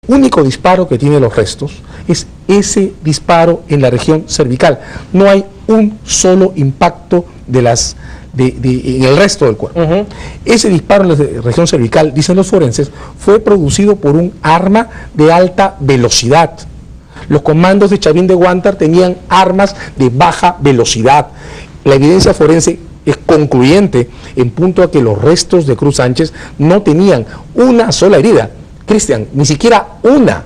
único disparo que tiene los restos es ese disparo en la región cervical. No hay un solo impacto en el resto del cuerpo. Ese disparo en la región cervical, dicen los forenses, fue producido por un arma de alta velocidad. Los comandos de Chavín de Huántar tenían armas de baja velocidad. La evidencia forense es concluyente en punto a que los restos de Cruz Sánchez no tenían una sola herida. Cristian, ni siquiera una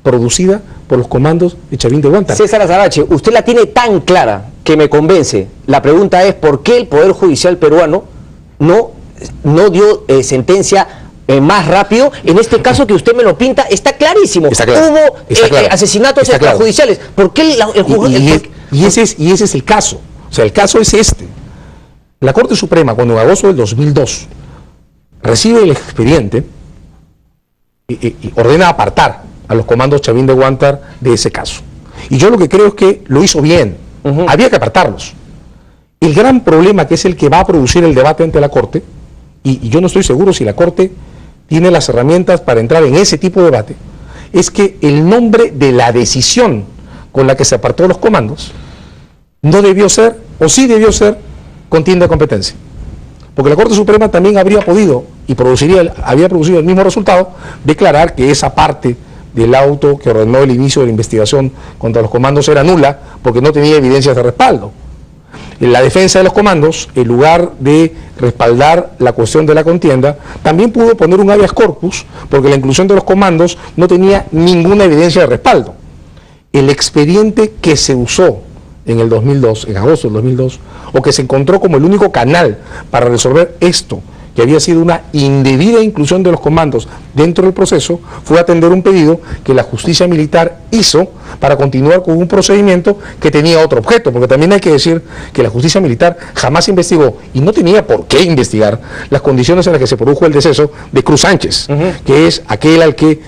producida por los comandos de Chavín de Huántar. César Azabache, usted la tiene tan clara que me convence. La pregunta es ¿por qué el Poder Judicial peruano no dio sentencia más rápido? En este caso que usted me lo pinta, está clarísimo. Está claro, hubo está claro, asesinatos extrajudiciales. ¿Por qué ese es el caso. O sea, el caso es este. La Corte Suprema, cuando en agosto del 2002 recibe el expediente y ordena apartar a los comandos Chavín de Huántar de ese caso. Y yo lo que creo es que lo hizo bien. Había que apartarlos. El gran problema, que es el que va a producir el debate ante la Corte, y yo no estoy seguro si la Corte tiene las herramientas para entrar en ese tipo de debate, es que el nombre de la decisión con la que se apartó los comandos no debió ser, o sí debió ser, contienda de competencia. Porque la Corte Suprema también habría podido, y había producido el mismo resultado, declarar que esa parte del auto que ordenó el inicio de la investigación contra los comandos era nula, porque no tenía evidencias de respaldo. En la defensa de los comandos, en lugar de respaldar la cuestión de la contienda, también pudo poner un habeas corpus, porque la inclusión de los comandos no tenía ninguna evidencia de respaldo. El expediente que se usó en el 2002, en agosto del 2002, o que se encontró como el único canal para resolver esto, que había sido una indebida inclusión de los comandos dentro del proceso, fue atender un pedido que la justicia militar hizo para continuar con un procedimiento que tenía otro objeto, porque también hay que decir que la justicia militar jamás investigó, y no tenía por qué investigar, las condiciones en las que se produjo el deceso de Cruz Sánchez, que es aquel al que,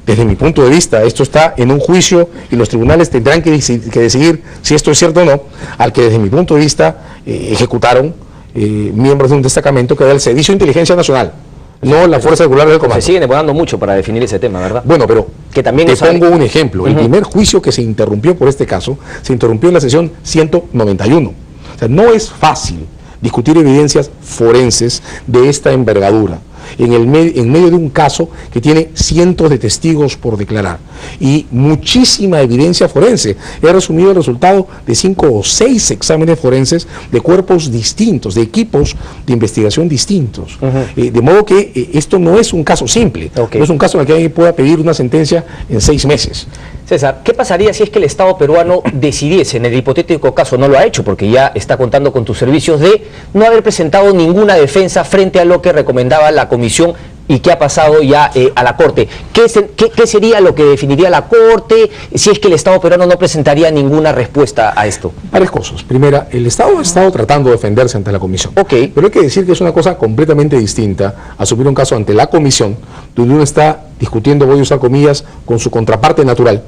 desde mi punto de vista, esto está en un juicio y los tribunales tendrán que decidir si esto es cierto o no, al que desde mi punto de vista ejecutaron miembros de un destacamento que era el Servicio de Inteligencia Nacional, no la Fuerza Regular del Comando. Se siguen demorando mucho para definir ese tema, ¿verdad? Bueno, pero que también te pongo un ejemplo. El primer juicio que se interrumpió por este caso, se interrumpió en la sesión 191. O sea, no es fácil discutir evidencias forenses de esta envergadura en medio de un caso que tiene cientos de testigos por declarar y muchísima evidencia forense. He resumido el resultado de 5 o 6 exámenes forenses de cuerpos distintos, de equipos de investigación distintos. De modo que esto no es un caso simple, no es un caso en el que alguien pueda pedir una sentencia en 6 meses. César, ¿qué pasaría si es que el Estado peruano decidiese, en el hipotético caso, no lo ha hecho porque ya está contando con tus servicios, de no haber presentado ninguna defensa frente a lo que recomendaba la Comisión y que ha pasado ya a la Corte? ¿Qué sería lo que definiría la Corte si es que el Estado peruano no presentaría ninguna respuesta a esto? Varias cosas. Primera, el Estado ha estado tratando de defenderse ante la Comisión. Pero hay que decir que es una cosa completamente distinta asumir un caso ante la Comisión, donde uno está discutiendo, voy a usar comillas, con su contraparte natural,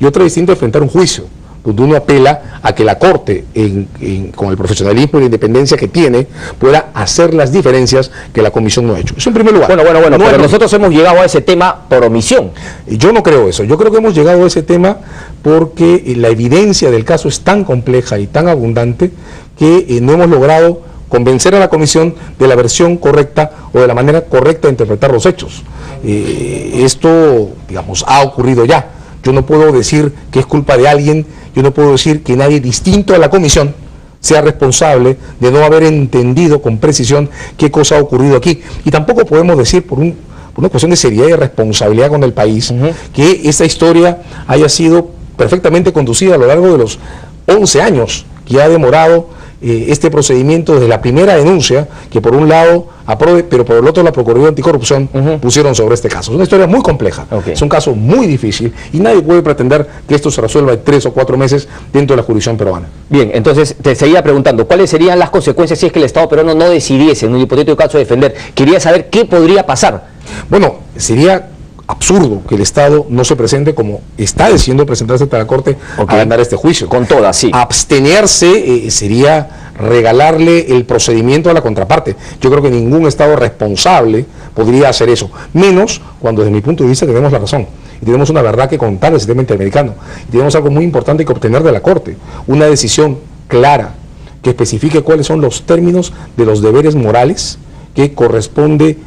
y otra distinta enfrentar un juicio, donde uno apela a que la Corte, con el profesionalismo y la independencia que tiene, pueda hacer las diferencias que la Comisión no ha hecho. Eso en primer lugar. Bueno, no, pero nosotros hemos llegado a ese tema por omisión. Yo no creo eso. Yo creo que hemos llegado a ese tema porque la evidencia del caso es tan compleja y tan abundante que no hemos logrado convencer a la Comisión de la versión correcta o de la manera correcta de interpretar los hechos. Esto, digamos, ha ocurrido ya. Yo no puedo decir que es culpa de alguien, yo no puedo decir que nadie distinto a la Comisión sea responsable de no haber entendido con precisión qué cosa ha ocurrido aquí. Y tampoco podemos decir, por una cuestión de seriedad y responsabilidad con el país, que esta historia haya sido perfectamente conducida a lo largo de los 11 años que ha demorado este procedimiento desde la primera denuncia que por un lado APRODE, pero por el otro la Procuraduría Anticorrupción pusieron sobre este caso. Es una historia muy compleja, es un caso muy difícil y nadie puede pretender que esto se resuelva en 3 o 4 meses dentro de la jurisdicción peruana. Bien, entonces te seguía preguntando, ¿cuáles serían las consecuencias si es que el Estado peruano no decidiese en un hipotético caso defender? Quería saber qué podría pasar. Bueno, sería absurdo que el Estado no se presente como está decidiendo presentarse ante la Corte a ganar este juicio. Con todas, sí. Abstenerse sería regalarle el procedimiento a la contraparte. Yo creo que ningún Estado responsable podría hacer eso, menos cuando desde mi punto de vista tenemos la razón y tenemos una verdad que contar del sistema interamericano y tenemos algo muy importante que obtener de la Corte, una decisión clara que especifique cuáles son los términos de los deberes morales que corresponde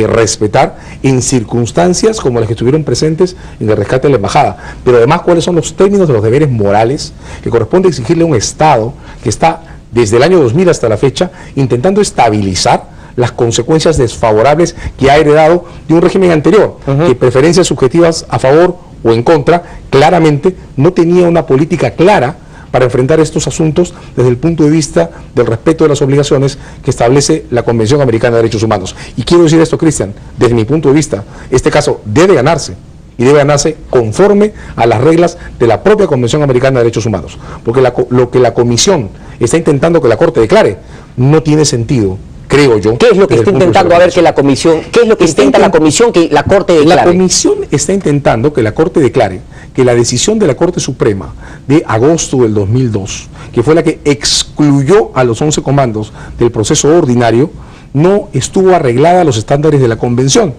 respetar en circunstancias como las que estuvieron presentes en el rescate de la embajada, pero además cuáles son los términos de los deberes morales que corresponde exigirle a un Estado que está desde el año 2000 hasta la fecha intentando estabilizar las consecuencias desfavorables que ha heredado de un régimen anterior, que preferencias subjetivas a favor o en contra, claramente no tenía una política clara para enfrentar estos asuntos desde el punto de vista del respeto de las obligaciones que establece la Convención Americana de Derechos Humanos. Y quiero decir esto, Cristian, desde mi punto de vista, este caso debe ganarse, y debe ganarse conforme a las reglas de la propia Convención Americana de Derechos Humanos, porque lo que la Comisión está intentando que la Corte declare no tiene sentido, creo yo. ¿Qué es lo que está intentando que la Comisión, qué es lo que intenta la Comisión que la Corte declare? La Comisión está intentando que la Corte declare que la decisión de la Corte Suprema de agosto del 2002, que fue la que excluyó a los 11 comandos del proceso ordinario, no estuvo arreglada a los estándares de la Convención,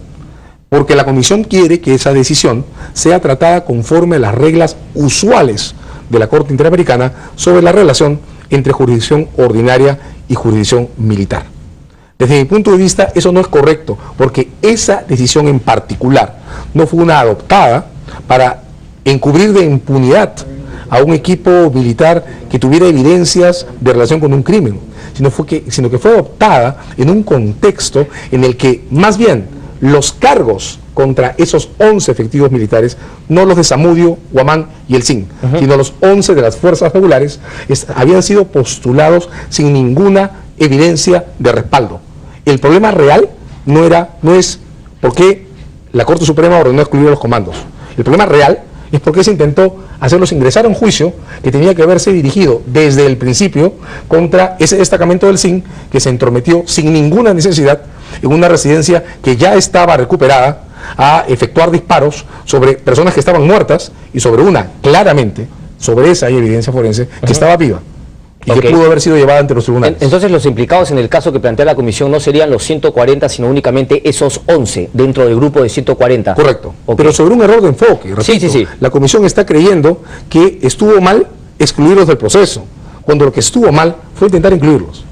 porque la Comisión quiere que esa decisión sea tratada conforme a las reglas usuales de la Corte Interamericana sobre la relación entre jurisdicción ordinaria y jurisdicción militar. Desde mi punto de vista, eso no es correcto, porque esa decisión en particular no fue una adoptada para encubrir de impunidad a un equipo militar que tuviera evidencias de relación con un crimen, sino que fue adoptada en un contexto en el que, más bien, los cargos contra esos 11 efectivos militares, no los de Zamudio, Huamán y el CIN, sino los 11 de las fuerzas regulares, habían sido postulados sin ninguna evidencia de respaldo. El problema real no es por qué la Corte Suprema ordenó excluir a los comandos. El problema real es porque se intentó hacerlos ingresar a un juicio que tenía que haberse dirigido desde el principio contra ese destacamento del CIN que se entrometió sin ninguna necesidad en una residencia que ya estaba recuperada a efectuar disparos sobre personas que estaban muertas y sobre una, claramente, sobre esa hay evidencia forense, que estaba viva y que pudo haber sido llevada ante los tribunales. Entonces los implicados en el caso que plantea la Comisión no serían los 140, sino únicamente esos 11 dentro del grupo de 140. Correcto, pero sobre un error de enfoque. Repito, sí. La Comisión está creyendo que estuvo mal excluirlos del proceso, cuando lo que estuvo mal fue intentar incluirlos.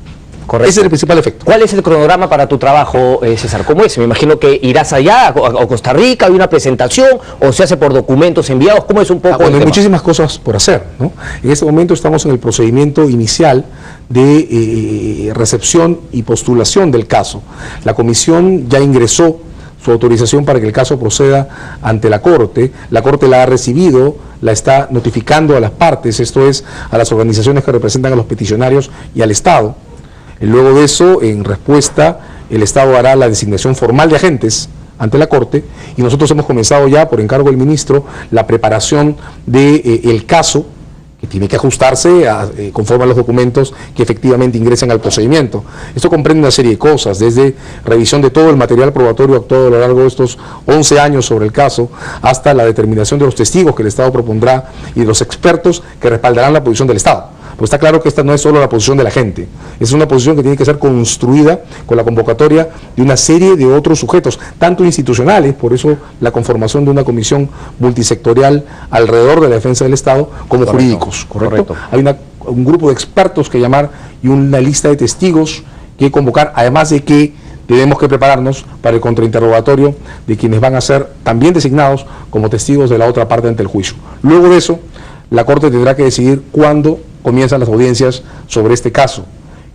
Correcto. Ese es el principal efecto. ¿Cuál es el cronograma para tu trabajo, César? ¿Cómo es? Me imagino que irás allá, a Costa Rica, hay una presentación, o se hace por documentos enviados. ¿Cómo es un poco? Bueno, hay muchísimas cosas por hacer, ¿no? En este momento estamos en el procedimiento inicial de recepción y postulación del caso. La Comisión ya ingresó su autorización para que el caso proceda ante la Corte. La Corte la ha recibido, la está notificando a las partes, esto es, a las organizaciones que representan a los peticionarios y al Estado. Luego de eso, en respuesta, el Estado hará la designación formal de agentes ante la Corte y nosotros hemos comenzado ya, por encargo del ministro, la preparación del caso, que tiene que ajustarse conforme a los documentos que efectivamente ingresen al procedimiento. Esto comprende una serie de cosas, desde revisión de todo el material probatorio actuado a lo largo de estos 11 años sobre el caso, hasta la determinación de los testigos que el Estado propondrá y de los expertos que respaldarán la posición del Estado. Pues está claro que esta no es solo la posición de la gente, es una posición que tiene que ser construida con la convocatoria de una serie de otros sujetos, tanto institucionales, por eso la conformación de una comisión multisectorial alrededor de la defensa del Estado, como jurídicos, ¿correcto? Hay un grupo de expertos que llamar y una lista de testigos que convocar, además de que tenemos que prepararnos para el contrainterrogatorio de quienes van a ser también designados como testigos de la otra parte ante el juicio. Luego de eso, la Corte tendrá que decidir cuándo comienzan las audiencias sobre este caso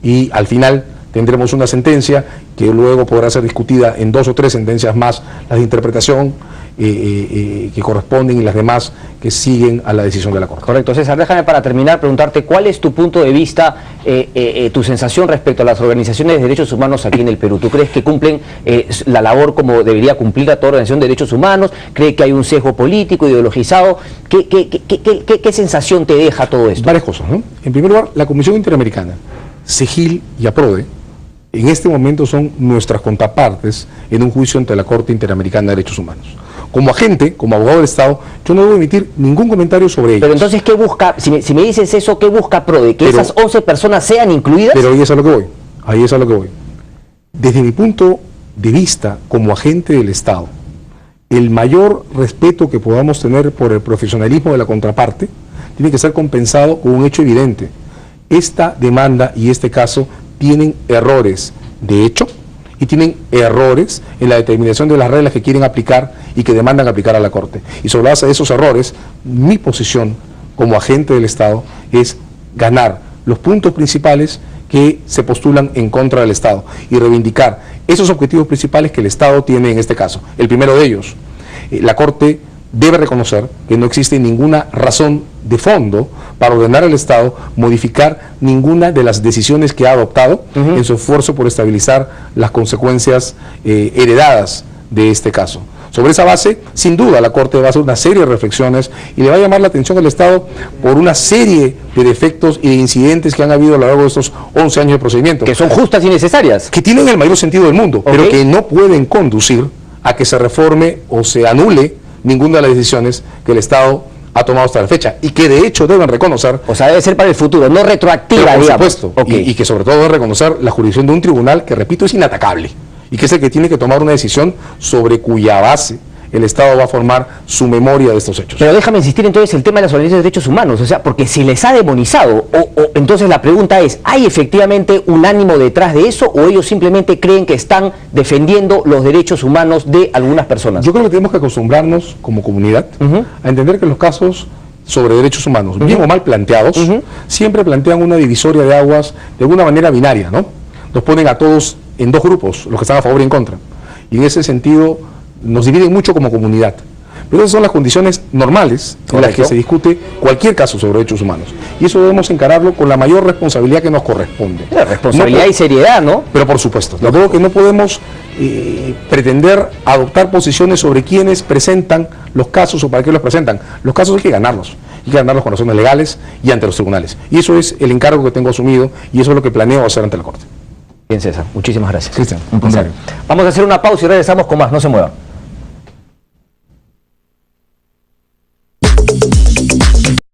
y al final tendremos una sentencia que luego podrá ser discutida en 2 o 3 sentencias más, las de interpretación que corresponden y las demás que siguen a la decisión de la Corte. Correcto. César, déjame para terminar preguntarte cuál es tu punto de vista, tu sensación respecto a las organizaciones de derechos humanos aquí en el Perú. ¿Tú crees que cumplen la labor como debería cumplir a toda organización de derechos humanos? ¿Crees que hay un sesgo político, ideologizado? ¿Qué sensación te deja todo esto? Varias cosas, ¿no? En primer lugar, la Comisión Interamericana, SEGIL y APRODE, en este momento son nuestras contrapartes en un juicio ante la Corte Interamericana de Derechos Humanos. como agente, como abogado del Estado, yo no debo emitir ningún comentario sobre ellos. Pero entonces, ¿qué busca? Si me dices eso, ¿qué busca PRODE? ¿Que esas 11 personas sean incluidas? Pero ahí es a lo que voy, ahí es a lo que voy. Desde mi punto de vista, como agente del Estado, el mayor respeto que podamos tener por el profesionalismo de la contraparte tiene que ser compensado con un hecho evidente. Esta demanda y este caso tienen errores de hecho y tienen errores en la determinación de las reglas que quieren aplicar y que demandan aplicar a la Corte. Y sobre la base de esos errores, mi posición como agente del Estado es ganar los puntos principales que se postulan en contra del Estado y reivindicar esos objetivos principales que el Estado tiene en este caso. El primero de ellos, la Corte debe reconocer que no existe ninguna razón de fondo para ordenar al Estado modificar ninguna de las decisiones que ha adoptado en su esfuerzo por estabilizar las consecuencias heredadas de este caso. Sobre esa base, sin duda, la Corte va a hacer una serie de reflexiones y le va a llamar la atención al Estado por una serie de defectos y de incidentes que han habido a lo largo de estos 11 años de procedimiento. Que son justas y necesarias. Que tienen el mayor sentido del mundo, pero que no pueden conducir a que se reforme o se anule ninguna de las decisiones que el Estado ha tomado hasta la fecha y que de hecho deben reconocer. O sea, debe ser para el futuro, no retroactiva, por digamos. Supuesto, y que sobre todo deben reconocer la jurisdicción de un tribunal que, repito, es inatacable y que es el que tiene que tomar una decisión sobre cuya base el Estado va a formar su memoria de estos hechos. Pero déjame insistir entonces el tema de las organizaciones de derechos humanos, o sea, porque si les ha demonizado, entonces la pregunta es, ¿hay efectivamente un ánimo detrás de eso o ellos simplemente creen que están defendiendo los derechos humanos de algunas personas? Yo creo que tenemos que acostumbrarnos como comunidad a entender que los casos sobre derechos humanos, bien o mal planteados, siempre plantean una divisoria de aguas de alguna manera binaria, ¿no? Nos ponen a todos en dos grupos, los que están a favor y en contra. Y en ese sentido nos dividen mucho como comunidad. Pero esas son las condiciones normales en las que se discute cualquier caso sobre derechos humanos. Y eso debemos encararlo con la mayor responsabilidad que nos corresponde. La responsabilidad y seriedad, ¿no? Pero por supuesto. Lo creo que no podemos pretender adoptar posiciones sobre quiénes presentan los casos o para qué los presentan. Los casos hay que ganarlos. Hay que ganarlos con razones legales y ante los tribunales. Y eso es el encargo que tengo asumido y eso es lo que planeo hacer ante la Corte. Bien, César. Muchísimas gracias. Cristian, un placer. Vamos a hacer una pausa y regresamos con más. No se muevan.